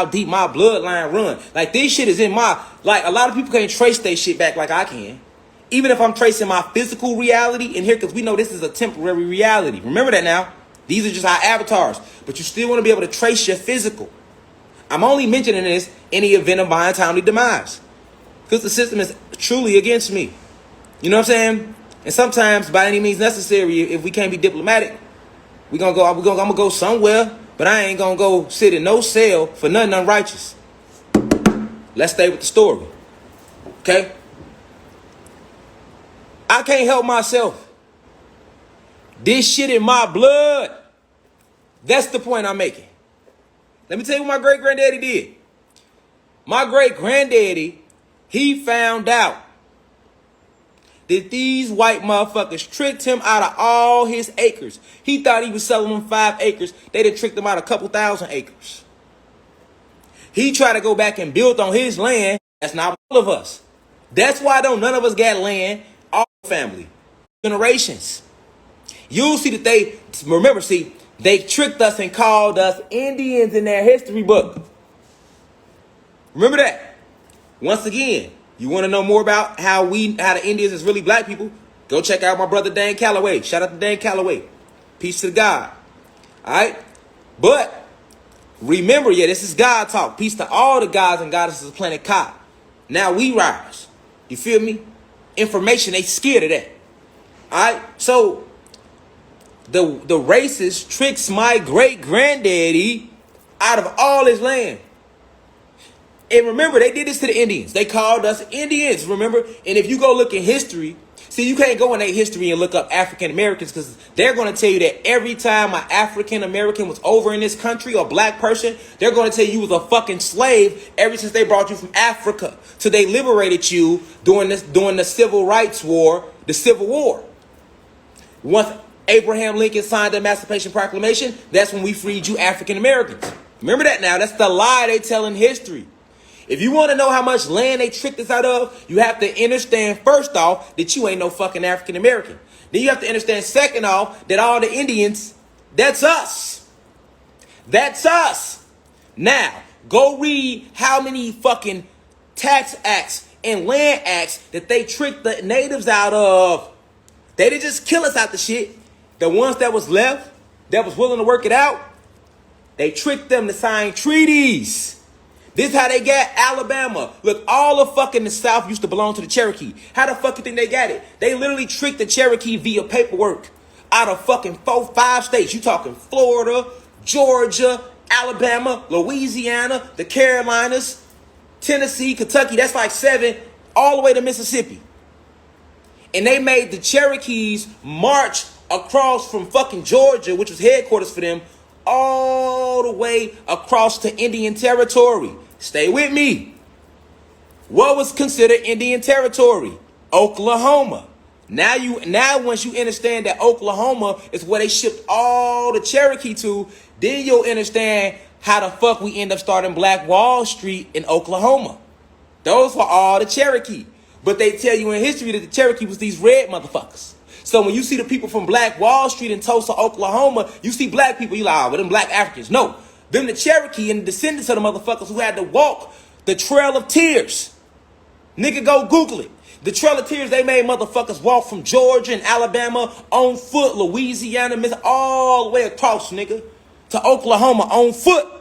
how deep my bloodline run. Like, this shit is in my, like, a lot of people can't trace their shit back like I can. Even if I'm tracing my physical reality in here, because we know this is a temporary reality. Remember that now. These are just our avatars. But you still want to be able to trace your physical. I'm only mentioning this in the event of my untimely demise, because the system is truly against me. You know what I'm saying? And sometimes, by any means necessary, if we can't be diplomatic, I'm gonna go somewhere, but I ain't gonna go sit in no cell for nothing unrighteous. Let's stay with the story. Okay? I can't help myself. This shit in my blood. That's the point I'm making. Let me tell you what my great-granddaddy did. My great-granddaddy, he found out that these white motherfuckers tricked him out of all his acres. He thought he was selling them 5 acres. They done tricked him out a couple thousand acres. He tried to go back and build on his land. That's not all of us. That's why none of us got land. All family. Generations. You'll see that they tricked us and called us Indians in their history book. Remember that. Once again, you want to know more about how the Indians is really black people? Go check out my brother Dan Calloway. Shout out to Dan Calloway. Peace to God. All right? But remember, this is God talk. Peace to all the gods and goddesses of planet Ka. Now we rise. You feel me? Information, they scared of that. All right? So the racist tricks my great-granddaddy out of all his land. And remember, they did this to the Indians. They called us Indians, remember? And if you go look in history, see, you can't go in their history and look up African Americans, because they're going to tell you that every time an African American was over in this country, or black person, they're going to tell you was a fucking slave ever since they brought you from Africa. So they liberated you during the Civil Rights War, the Civil War. Once Abraham Lincoln signed the Emancipation Proclamation, that's when we freed you African Americans. Remember that now. That's the lie they tell in history. If you want to know how much land they tricked us out of, you have to understand, first off, that you ain't no fucking African American. Then you have to understand, second off, that all the Indians, that's us. That's us. Now, go read how many fucking tax acts and land acts that they tricked the natives out of. They didn't just kill us out the shit. The ones that was left, that was willing to work it out, they tricked them to sign treaties. This is how they got Alabama. Look, all of fucking the South used to belong to the Cherokee. How the fuck you think they got it? They literally tricked the Cherokee via paperwork out of fucking 4-5 states. You talking Florida, Georgia, Alabama, Louisiana, the Carolinas, Tennessee, Kentucky. That's like 7 all the way to Mississippi. And they made the Cherokees march across from fucking Georgia, which was headquarters for them, all the way across to Indian territory. Stay with me. What was considered Indian territory? Oklahoma. Now once you understand that Oklahoma is where they shipped all the Cherokee to, then you'll understand how the fuck we end up starting Black Wall Street in Oklahoma. Those were all the Cherokee. But they tell you in history that the Cherokee was these red motherfuckers. So when you see the people from Black Wall Street in Tulsa, Oklahoma, you see black people, you like, them black Africans. No, them the Cherokee and the descendants of the motherfuckers who had to walk the Trail of Tears. Nigga, go Google it. The Trail of Tears, they made motherfuckers walk from Georgia and Alabama on foot, Louisiana, all the way across, nigga, to Oklahoma on foot.